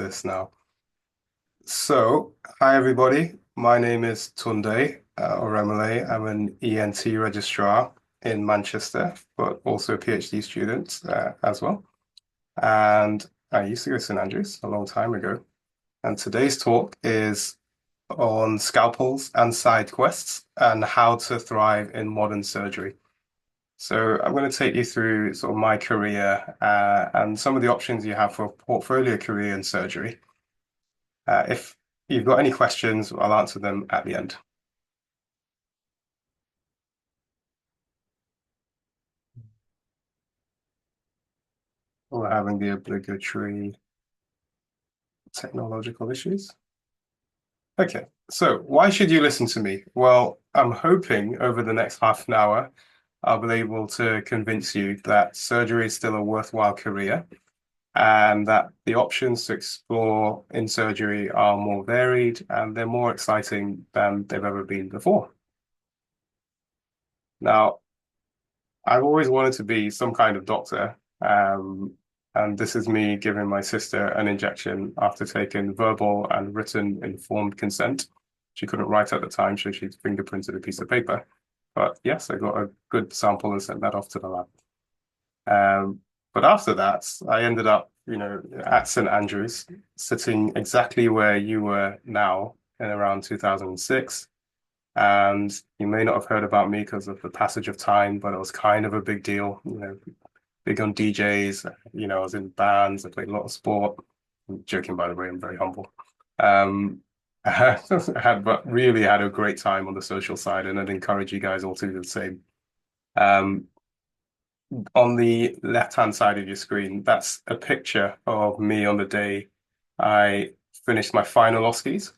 this now. So, hi everybody. My name is Tunde or Emily. I'm an ENT registrar in Manchester, but also a PhD student as well. And I used to go to St Andrews a long time ago. And today's talk is on scalpels and side quests and how to thrive in modern surgery. So I'm going to take you through sort of my career and some of the options you have for a portfolio career in surgery. If you've got any questions, I'll answer them at the end. We're having the obligatory technological issues. Okay, so why should you listen to me? Well, I'm hoping over the next half an hour, I'll be able to convince you that surgery is still a worthwhile career and that the options to explore in surgery are more varied and they're more exciting than they've ever been before. Now, I've always wanted to be some kind of doctor, and this is me giving my sister an injection after taking verbal and written informed consent. She couldn't write at the time, so she fingerprinted a piece of paper. But yes, I got a good sample and sent that off to the lab. Um, but after that, I ended up, at St Andrews, sitting exactly where you were now in around 2006. And you may not have heard about me because of the passage of time, but it was kind of a big deal, big on DJs. I was in bands, I played a lot of sport. I'm joking, by the way, I'm very humble. I but really had a great time on the social side, and I'd encourage you guys all to do the same. Um, on the left-hand side of your screen, that's a picture of me on the day I finished my final OSCEs.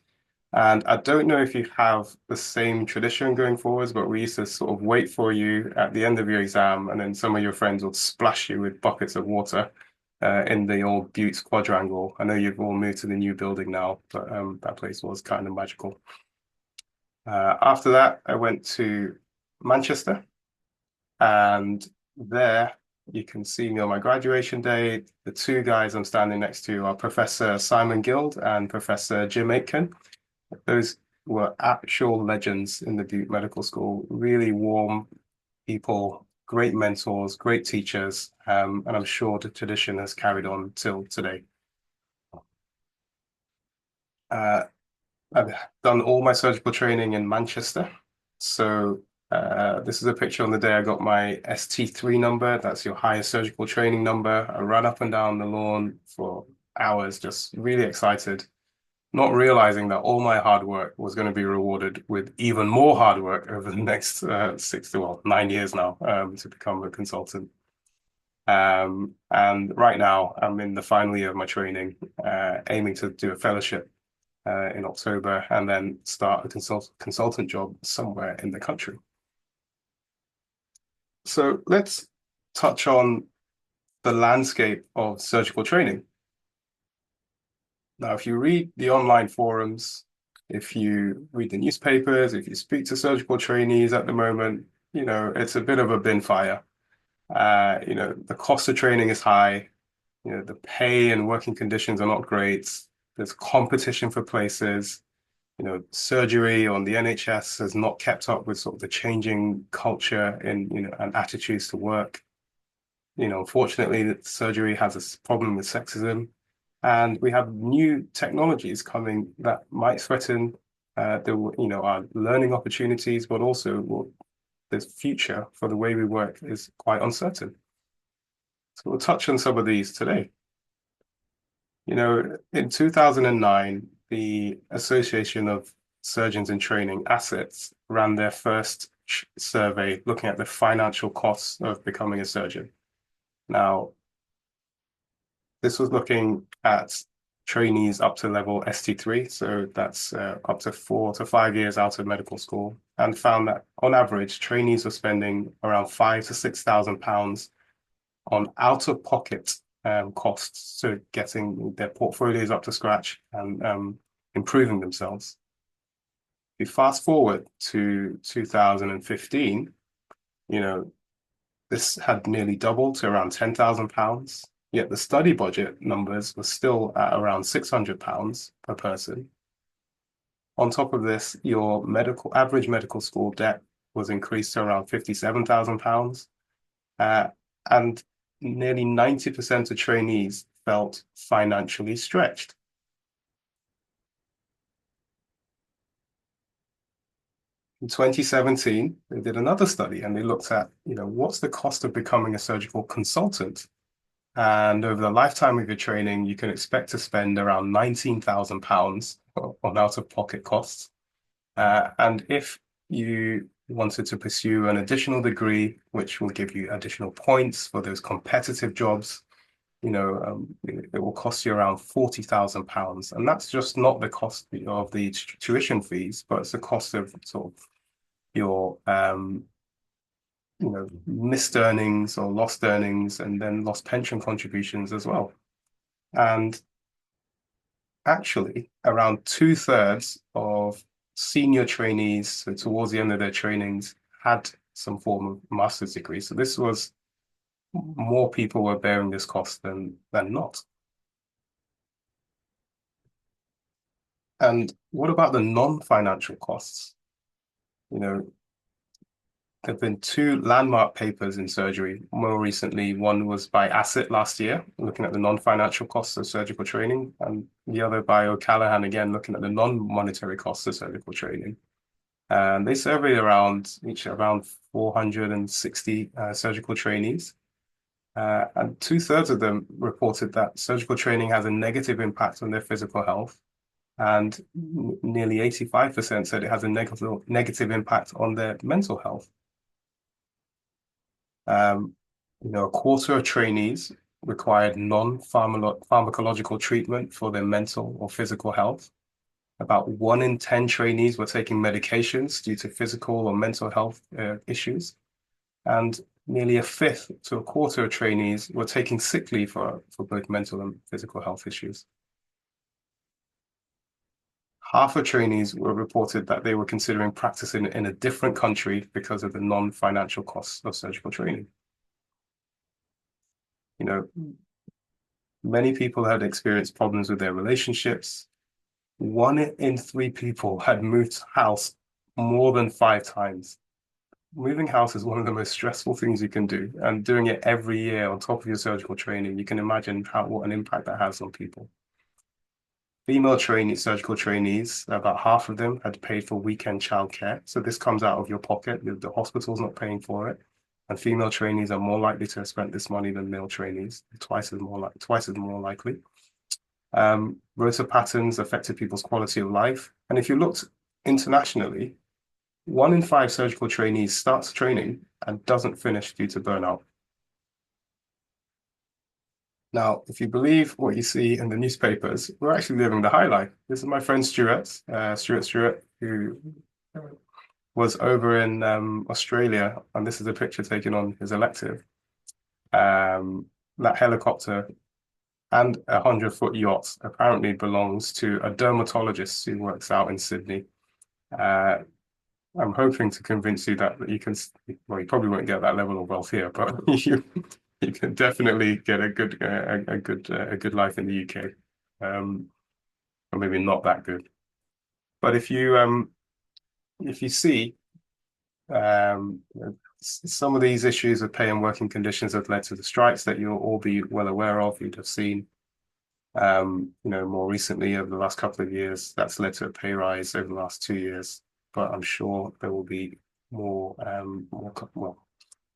And I don't know if you have the same tradition going forwards, but we used to sort of wait for you at the end of your exam, and then some of your friends would splash you with buckets of water in the old Buttes quadrangle. I know you've all moved to the new building now, but that place was kind of magical. After that, I went to Manchester, and there you can see me on my graduation day. The two guys I'm standing next to are Professor Simon Guild and Professor Jim Aitken. Those were actual legends in the Butte Medical School, really warm people, great mentors, great teachers, and I'm sure the tradition has carried on till today. Uh, I've done all my surgical training in Manchester. So this is a picture on the day I got my ST3 number. That's your highest surgical training number. I ran up and down the lawn for hours, just really excited, not realizing that all my hard work was going to be rewarded with even more hard work over the next 9 years now to become a consultant. And right now, I'm in the final year of my training, aiming to do a fellowship in October and then start a consultant job somewhere in the country. So let's touch on the landscape of surgical training. Now, if you read the online forums, if you read the newspapers, if you speak to surgical trainees at the moment, it's a bit of a bin fire. The cost of training is high. The pay and working conditions are not great. There's competition for places. Surgery on the NHS has not kept up with sort of the changing culture and attitudes to work. Unfortunately, surgery has a problem with sexism, and we have new technologies coming that might threaten our learning opportunities, but also the future for the way we work is quite uncertain. So we'll touch on some of these today. In 2009, the Association of Surgeons in Training, ASSETS, ran their first survey looking at the financial costs of becoming a surgeon. Now, this was looking at trainees up to level ST3, so that's up to 4 to 5 years out of medical school, and found that on average, trainees were spending around £5,000 to £6,000 on out-of-pocket costs to getting their portfolios up to scratch and improving themselves. If you fast forward to 2015, this had nearly doubled to around £10,000. Yet the study budget numbers were still at around £600 per person. On top of this, your average medical school debt was increased to around £57,000. Uh, and nearly 90% of trainees felt financially stretched. In 2017, they did another study and they looked at, what's the cost of becoming a surgical consultant? And over the lifetime of your training, you can expect to spend around £19,000 on out-of-pocket costs. And if you wanted to pursue an additional degree, which will give you additional points for those competitive jobs, it will cost you around £40,000. And that's just not the cost of the tuition fees, but it's the cost of sort of your missed earnings or lost earnings and then lost pension contributions as well. And actually, around two-thirds of senior trainees, so towards the end of their trainings, had some form of master's degree. So this was more people were bearing this cost than not. And what about the non-financial costs? You know, there have been two landmark papers in surgery. More recently, one was by Asset last year, looking at the non-financial costs of surgical training, and the other by O'Callaghan again, looking at the non-monetary costs of surgical training. And they surveyed around 460 surgical trainees. And two-thirds of them reported that surgical training has a negative impact on their physical health. And nearly 85% said it has a negative impact on their mental health. Um, a quarter of trainees required non-pharmacological treatment for their mental or physical health. About 1 in 10 trainees were taking medications due to physical or mental health issues. And nearly a fifth to a quarter of trainees were taking sick leave for both mental and physical health issues. Half of trainees were reported that they were considering practicing in a different country because of the non-financial costs of surgical training. You know, many people had experienced problems with their relationships. 1 in 3 people had moved house more than 5 times. Moving house is one of the most stressful things you can do, and doing it every year on top of your surgical training, you can imagine what an impact that has on people. Female surgical trainees, about half of them had paid for weekend childcare. So this comes out of your pocket. The hospital's not paying for it. And female trainees are more likely to have spent this money than male trainees, twice as more likely. Rota patterns affected people's quality of life. And if you looked internationally, 1 in 5 surgical trainees starts training and doesn't finish due to burnout. Now, if you believe what you see in the newspapers, we're actually living the high life. This is my friend Stuart, who was over in Australia, and this is a picture taken on his elective. That helicopter and a 100-foot yacht apparently belongs to a dermatologist who works out in Sydney. I'm hoping to convince you that you can, well, you probably won't get that level of wealth here, but you can definitely get a good life in the UK, or maybe not that good. But if you see some of these issues of pay and working conditions have led to the strikes that you'll all be well aware of, you'd have seen. More recently over the last couple of years, that's led to a pay rise over the last 2 years. But I'm sure there will be more, well,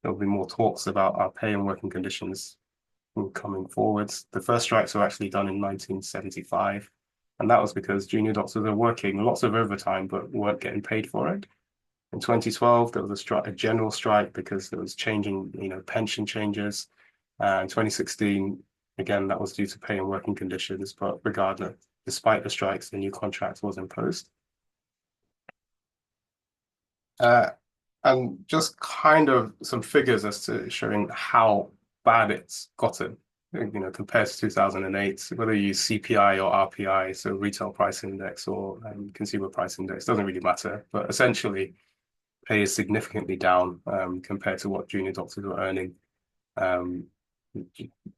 there will be more talks about our pay and working conditions coming forwards. The first strikes were actually done in 1975, and that was because junior doctors are working lots of overtime but weren't getting paid for it. In 2012, there was a general strike because there was changing, pension changes. In 2016, again, that was due to pay and working conditions, but regardless, despite the strikes, the new contract was imposed. Uh, and just kind of some figures as to showing how bad it's gotten, compared to 2008, whether you use CPI or RPI, so retail price index or consumer price index, doesn't really matter. But essentially, pay is significantly down compared to what junior doctors were earning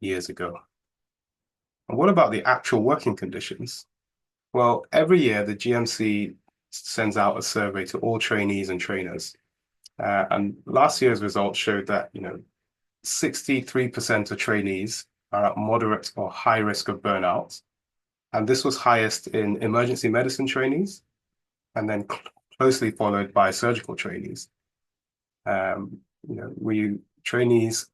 years ago. And what about the actual working conditions? Well, every year the GMC sends out a survey to all trainees and trainers. And last year's results showed that, 63% of trainees are at moderate or high risk of burnout. And this was highest in emergency medicine trainees and then closely followed by surgical trainees. We trainees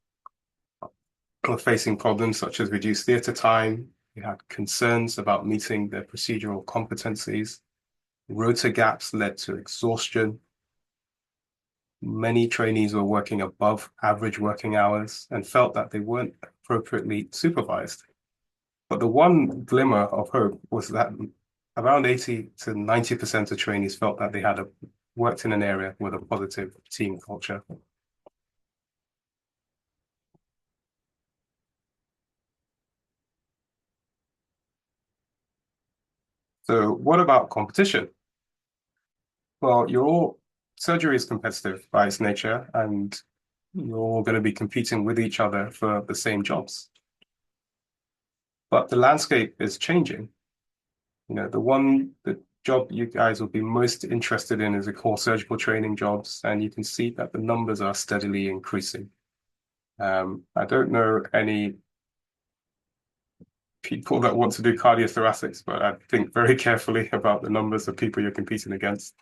were facing problems such as reduced theatre time. We had concerns about meeting their procedural competencies. Rota gaps led to exhaustion. Many trainees were working above average working hours and felt that they weren't appropriately supervised. But the one glimmer of hope was that around 80 to 90% of trainees felt that they had worked in an area with a positive team culture. So what about competition? Well, surgery is competitive by its nature, and you're all going to be competing with each other for the same jobs. But the landscape is changing. The job you guys will be most interested in is the core surgical training jobs, and you can see that the numbers are steadily increasing. I don't know any people that want to do cardiothoracics, but I think very carefully about the numbers of people you're competing against.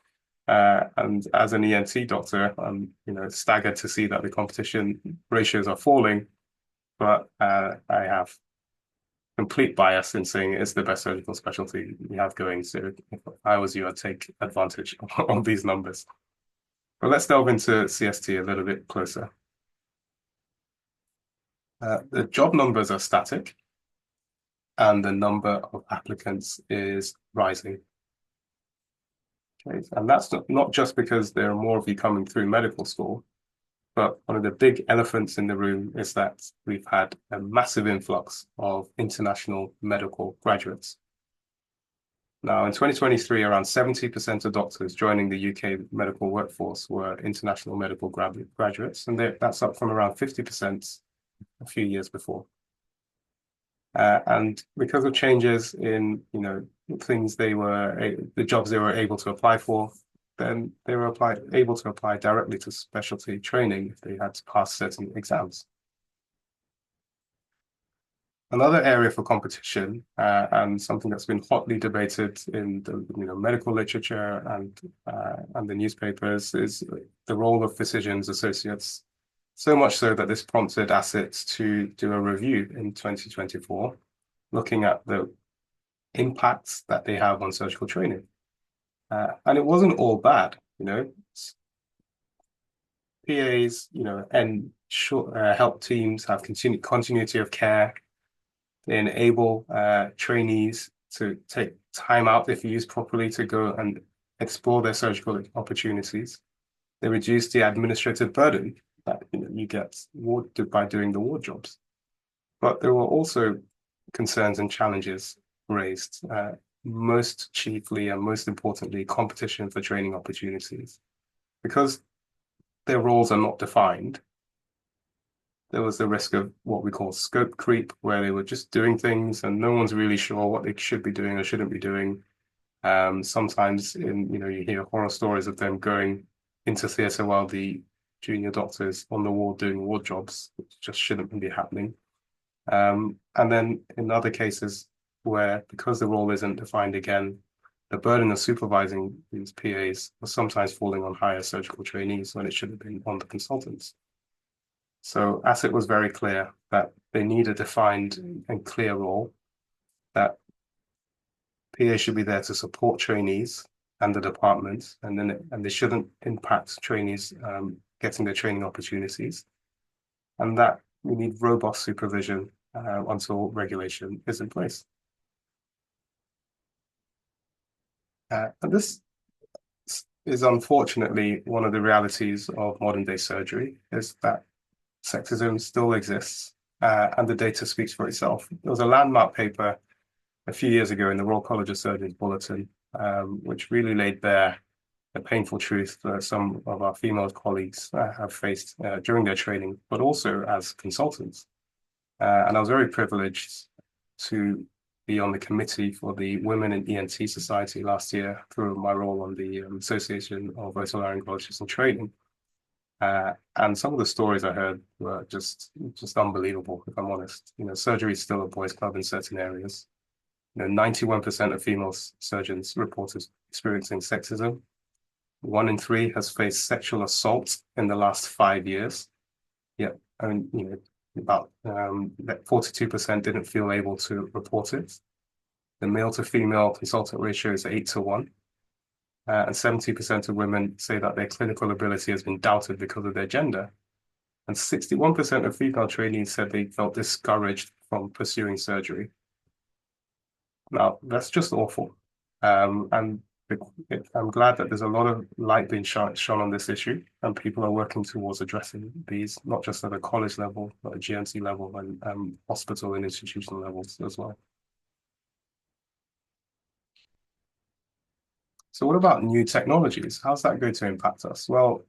And as an ENT doctor, I'm, staggered to see that the competition ratios are falling, but I have complete bias in saying it's the best surgical specialty we have going. So if I was you, I'd take advantage of these numbers. But let's delve into CST a little bit closer. The job numbers are static, and the number of applicants is rising. Okay? And that's not just because there are more of you coming through medical school, but one of the big elephants in the room is that we've had a massive influx of international medical graduates. Now, in 2023, around 70% of doctors joining the UK medical workforce were international medical graduates, and that's up from around 50% a few years before. And because of changes in, things the jobs they were able to apply for, then they were able to apply directly to specialty training if they had to pass certain exams. Another area for competition, and something that's been hotly debated in the medical literature and the newspapers, is the role of physicians associates. So much so that this prompted ASIT to do a review in 2024, looking at the impacts that they have on surgical training. And it wasn't all bad, PAs, and help teams have continuity of care. They enable trainees to take time out if used properly to go and explore their surgical opportunities. They reduce the administrative burden that you get by doing the ward jobs. But there were also concerns and challenges raised, most chiefly and most importantly, competition for training opportunities. Because their roles are not defined, there was the risk of what we call scope creep, where they were just doing things and no one's really sure what they should be doing or shouldn't be doing. Sometimes you hear horror stories of them going into theatre while the junior doctors on the ward doing ward jobs, which just shouldn't be happening. And then in other cases where, because the role isn't defined again, the burden of supervising these PAs was sometimes falling on higher surgical trainees when it should have been on the consultants. So ASIT was very clear that they need a defined and clear role, that PA should be there to support trainees and the department, and they shouldn't impact trainees getting their training opportunities, and that we need robust supervision until regulation is in place. And this is unfortunately one of the realities of modern day surgery, is that sexism still exists, and the data speaks for itself. There was a landmark paper a few years ago in the Royal College of Surgeons Bulletin, which really laid bare the painful truth that some of our female colleagues have faced during their training, but also as consultants. And I was very privileged to be on the committee for the Women in ENT Society last year through my role on the Association of Otolaryngologists in Training. And some of the stories I heard were just unbelievable, if I'm honest. Surgery is still a boys' club in certain areas. 91% of female surgeons reported experiencing sexism. 1 in 3 has faced sexual assault in the last 5 years. Yeah, I mean, about 42% didn't feel able to report it. The male to female consultant ratio is 8 to 1. And 70% of women say that their clinical ability has been doubted because of their gender. And 61% of female trainees said they felt discouraged from pursuing surgery. Now, that's just awful. And I'm glad that there's a lot of light being shone on this issue, and people are working towards addressing these, not just at a college level, but at GMC level and hospital and institutional levels as well. So what about new technologies? How's that going to impact us? Well,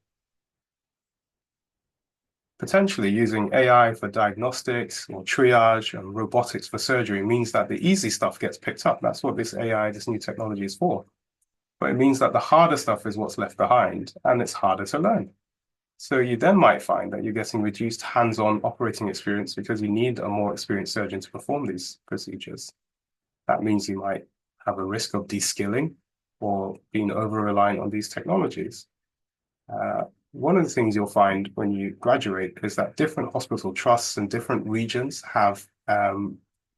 potentially using AI for diagnostics or triage and robotics for surgery means that the easy stuff gets picked up. That's what this AI, this new technology is for. But it means that the harder stuff is what's left behind, and it's harder to learn. So you then might find that you're getting reduced hands-on operating experience because you need a more experienced surgeon to perform these procedures. That means you might have a risk of de-skilling or being over-reliant on these technologies. One of the things you'll find when you graduate is that different hospital trusts and different regions have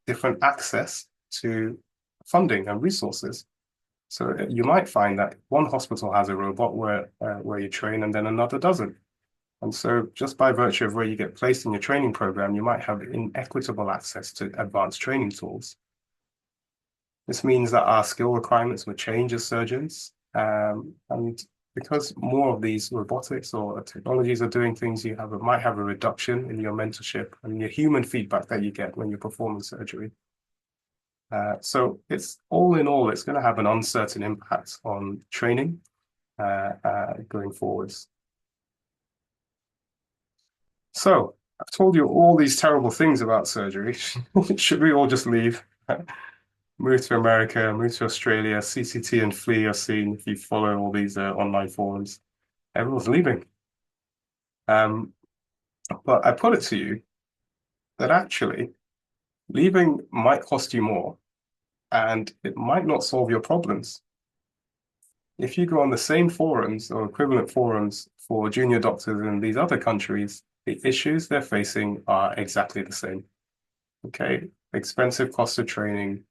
different access to funding and resources. So you might find that one hospital has a robot where you train and then another doesn't. And so just by virtue of where you get placed in your training program, you might have inequitable access to advanced training tools. This means that our skill requirements will change as surgeons. And because more of these robotics or technologies are doing things, might have a reduction in your mentorship and your human feedback that you get when you're performing surgery. So it's all in all, it's going to have an uncertain impact on training going forwards. So I've told you all these terrible things about surgery. Should we all just leave? Move to America, move to Australia, CCT and flee are seen if you follow all these online forums. Everyone's leaving. But I put it to you that actually leaving might cost you more and it might not solve your problems. If you go on the same forums or equivalent forums for junior doctors in these other countries, the issues they're facing are exactly the same. Okay, expensive cost of training.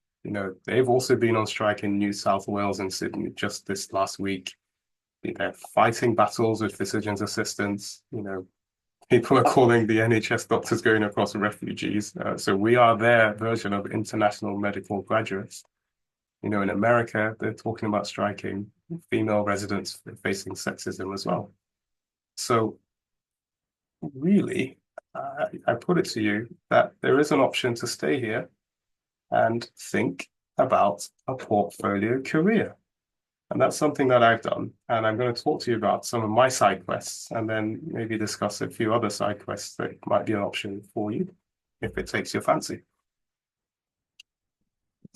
They've also been on strike in New South Wales and Sydney just this last week. They're fighting battles with physicians' assistants. People are calling the NHS doctors going across refugees. So we are their version of international medical graduates. In America, they're talking about striking female residents facing sexism as well. So really, I put it to you that there is an option to stay here and think about a portfolio career. And that's something that I've done. And I'm going to talk to you about some of my side quests and then maybe discuss a few other side quests that might be an option for you if it takes your fancy.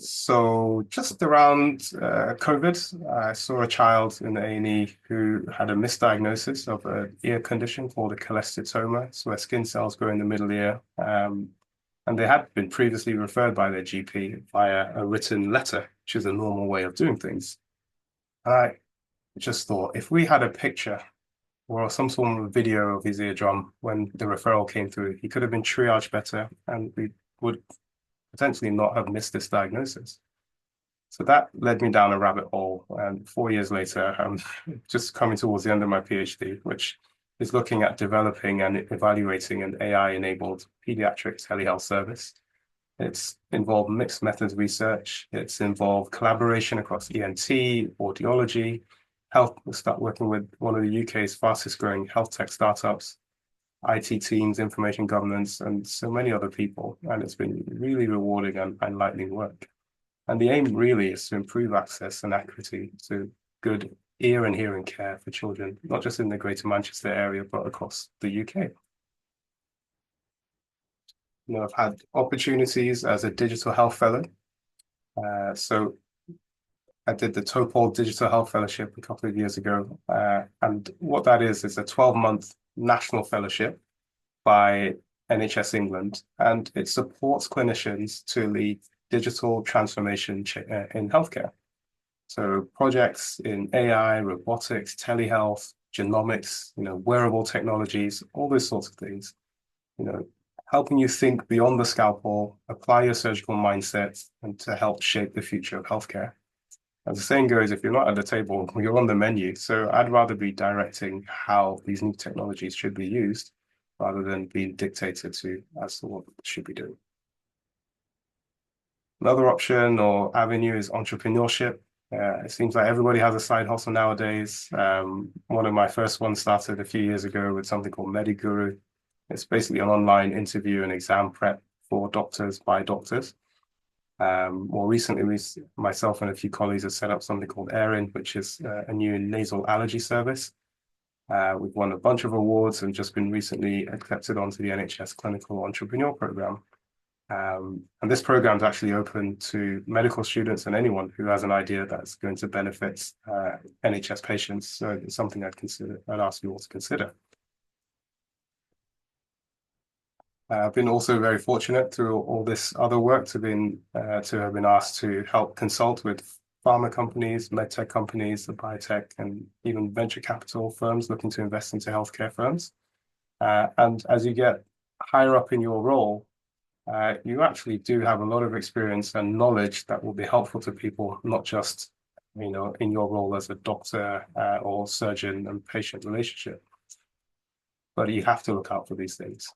So just around COVID, I saw a child in the A&E who had a misdiagnosis of an ear condition called a cholesteatoma. It's where skin cells grow in the middle ear. And they had been previously referred by their GP via a written letter, which is a normal way of doing things. And I just thought, if we had a picture or some sort of video of his eardrum when the referral came through, he could have been triaged better and we would potentially not have missed this diagnosis. So that led me down a rabbit hole. And 4 years later, I'm just coming towards the end of my PhD, which is looking at developing and evaluating an AI-enabled pediatric telehealth service. It's involved mixed methods research. It's involved collaboration across ENT, audiology, health. We'll start working with one of the UK's fastest growing health tech startups, IT teams, information governance, and so many other people. And it's been really rewarding and enlightening work. And the aim really is to improve access and accuracy to good ear and hearing care for children, not just in the Greater Manchester area, but across the UK. I've had opportunities as a digital health fellow. So I did the Topol Digital Health Fellowship a couple of years ago. And what that is a 12-month national fellowship by NHS England, and it supports clinicians to lead digital transformation in healthcare. So projects in AI, robotics, telehealth, genomics, wearable technologies, all those sorts of things, you know, helping you think beyond the scalpel, apply your surgical mindset, and to help shape the future of healthcare. As the saying goes, if you're not at the table, you're on the menu. So I'd rather be directing how these new technologies should be used rather than being dictated to as to what should be doing. Another option or avenue is entrepreneurship. It seems like everybody has a side hustle nowadays. One of my first ones started a few years ago with something called MediGuru. It's basically an online interview and exam prep for doctors by doctors. More recently, myself and a few colleagues have set up something called Erin, which is a new nasal allergy service. We've won a bunch of awards and just been recently accepted onto the NHS Clinical Entrepreneur Program. And this program is actually open to medical students and anyone who has an idea that's going to benefit NHS patients. So it's something I'd ask you all to consider. I've been also very fortunate through all this other work to have been asked to help consult with pharma companies, medtech companies, the biotech, and even venture capital firms looking to invest into healthcare firms. And as you get higher up in your role, you actually do have a lot of experience and knowledge that will be helpful to people, not just in your role as a doctor or surgeon and patient relationship. But you have to look out for these things.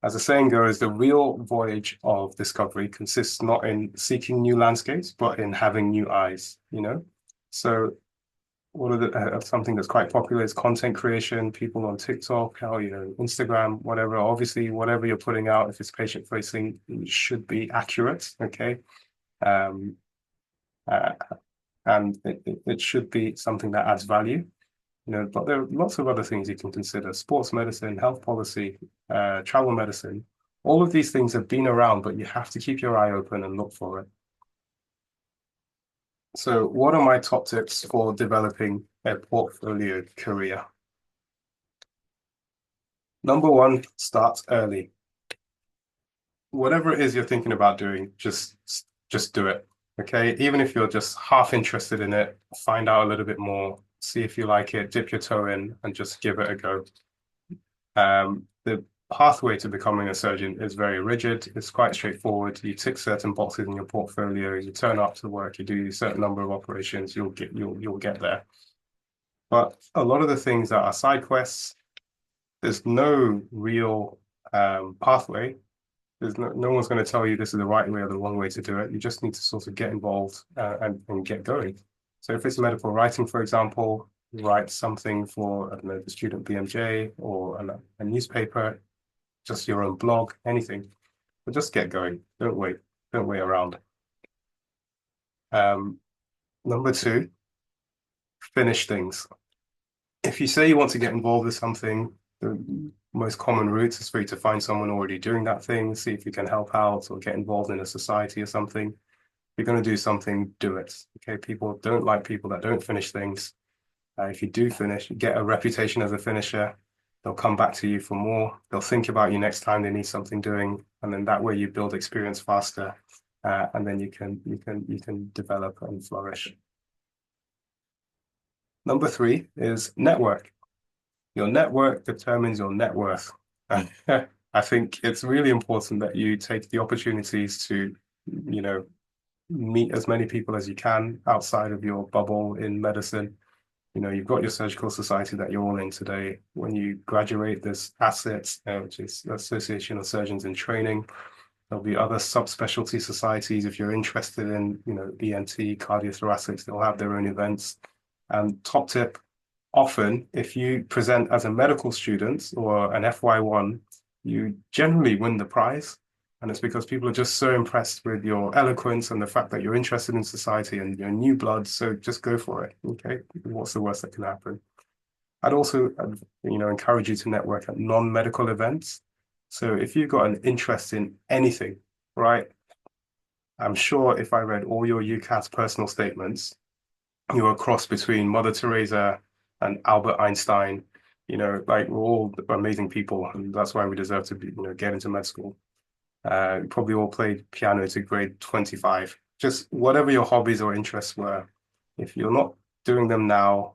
As the saying goes, the real voyage of discovery consists not in seeking new landscapes, but in having new eyes. So what are something that's quite popular is content creation, people on TikTok, Instagram, whatever. Obviously, whatever you're putting out, if it's patient facing, it should be accurate, okay? Um, uh, and it should be something that adds value. But there are lots of other things you can consider: sports medicine, health policy, travel medicine. All of these things have been around, but you have to keep your eye open and look for it. So what are my top tips for developing a portfolio career? Number one, start early. Whatever it is you're thinking about doing, just do it. Okay. Even if you're just half interested in it, find out a little bit more, see if you like it, dip your toe in, and just give it a go. The pathway to becoming a surgeon is very rigid. It's quite straightforward. You tick certain boxes in your portfolio, you turn up to work, you do a certain number of operations, you'll get there. But a lot of the things that are side quests, there's no real pathway. There's no one's going to tell you this is the right way or the wrong way to do it. You just need to sort of get involved and get going. So if it's medical writing, for example, write something for, I don't know, the student BMJ or a newspaper, just your own blog, anything. But just get going. Don't wait. Don't wait around. Number two, finish things. If you say you want to get involved with something, the most common route is for you to find someone already doing that thing, see if you can help out or get involved in a society or something. If you're going to do something, do it. Okay, people don't like people that don't finish things. If you do finish, you get a reputation as a finisher. They'll come back to you for more. They'll think about you next time they need something doing, and then that way you build experience faster, and then you can develop and flourish. Number three is network. Your network determines your net worth. I think it's really important that you take the opportunities to, meet as many people as you can outside of your bubble in medicine. You've got your surgical society that you're all in today. When you graduate, there's ASSETS, which is Association of Surgeons in Training. There'll be other subspecialty societies. If you're interested in, ENT, cardiothoracics, they'll have their own events. And top tip, often, if you present as a medical student or an FY1, you generally win the prize. And it's because people are just so impressed with your eloquence and the fact that you're interested in society and you're new blood. So just go for it. Okay. What's the worst that can happen? I'd also, encourage you to network at non-medical events. So if you've got an interest in anything, right? I'm sure if I read all your UCAS personal statements, you're a cross between Mother Teresa and Albert Einstein. Like we're all amazing people, and that's why we deserve to be, get into med school. Probably all played piano to grade 25. Just whatever your hobbies or interests were, if you're not doing them now,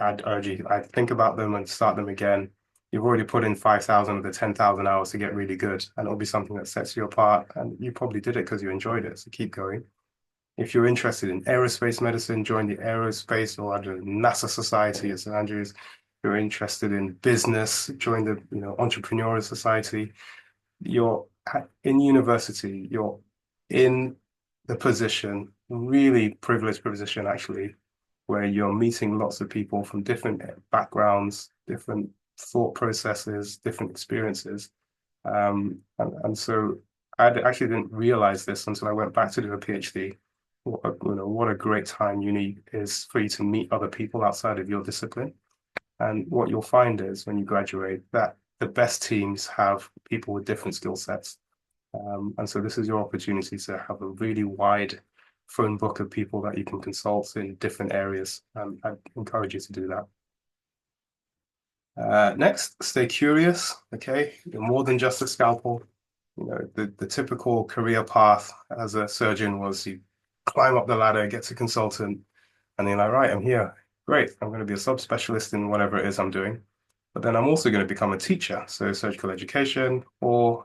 I'd urge you, I'd think about them and start them again. You've already put in 5,000 of the 10,000 hours to get really good, and it'll be something that sets you apart. And you probably did it because you enjoyed it, so keep going. If you're interested in aerospace medicine, join the Aerospace or NASA Society at St Andrews. If you're interested in business, join the Entrepreneurial Society. You're in university, you're in the position, really privileged position actually, where you're meeting lots of people from different backgrounds, different thought processes, different experiences. And so I actually didn't realize this until I went back to do a PhD. What a great time uni is for you to meet other people outside of your discipline. And what you'll find is when you graduate that the best teams have people with different skill sets. And so this is your opportunity to have a really wide phone book of people that you can consult in different areas. I encourage you to do that. Next, stay curious. Okay, you're more than just a scalpel. The typical career path as a surgeon was you climb up the ladder, get to consultant, and then you're like, right, I'm here. Great, I'm going to be a subspecialist in whatever it is I'm doing. But then I'm also going to become a teacher, so surgical education, or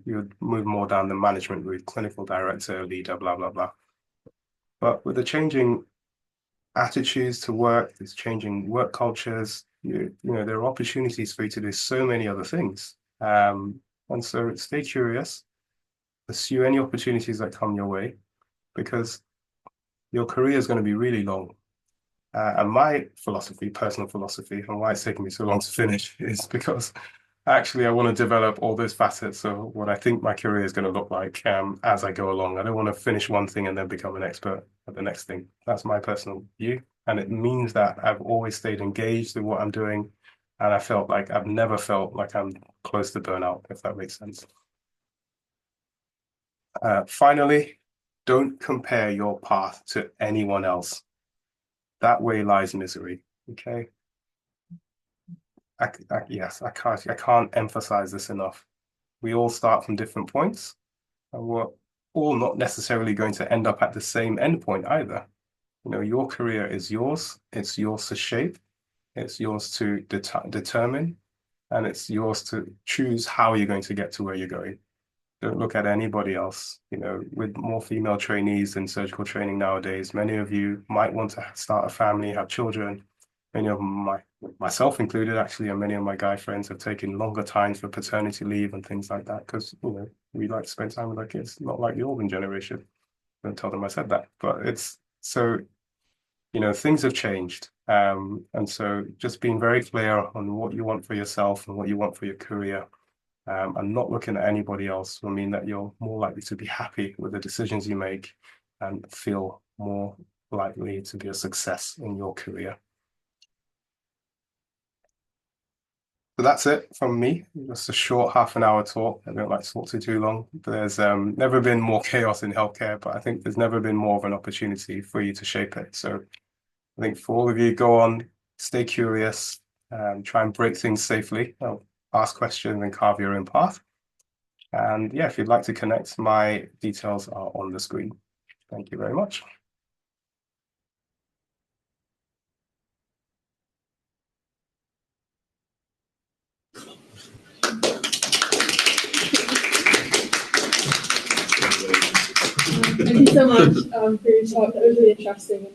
you would move more down the management route, clinical director, leader, blah, blah, blah. But with the changing attitudes to work, there's changing work cultures, there are opportunities for you to do so many other things. And so stay curious, pursue any opportunities that come your way, because your career is going to be really long. And my philosophy, personal philosophy, and why it's taken me so long to finish is because actually I want to develop all those facets of what I think my career is going to look like as I go along. I don't want to finish one thing and then become an expert at the next thing. That's my personal view. And it means that I've always stayed engaged in what I'm doing. And I've never felt like I'm close to burnout, if that makes sense. Finally, don't compare your path to anyone else. That way lies misery. Okay. Yes, I can't emphasize this enough. We all start from different points, and we're all not necessarily going to end up at the same endpoint either. Your career is yours. It's yours to shape. It's yours to determine, and it's yours to choose how you're going to get to where you're going. Don't look at anybody else. With more female trainees in surgical training nowadays, many of you might want to start a family, have children. Many of myself included, actually, and many of my guy friends have taken longer times for paternity leave and things like that because, we like to spend time with our kids, not like the Orban generation. Don't tell them I said that. But it's so, things have changed. And so just being very clear on what you want for yourself and what you want for your career and not looking at anybody else will mean that you're more likely to be happy with the decisions you make and feel more likely to be a success in your career. So that's it from me. Just a short half an hour talk. I don't like to talk too long. There's never been more chaos in healthcare, but I think there's never been more of an opportunity for you to shape it. So I think for all of you, go on, stay curious, try and break things safely. Ask questions and carve your own path. And yeah, if you'd like to connect, my details are on the screen. Thank you very much. Thank you so much for your talk. That was really interesting.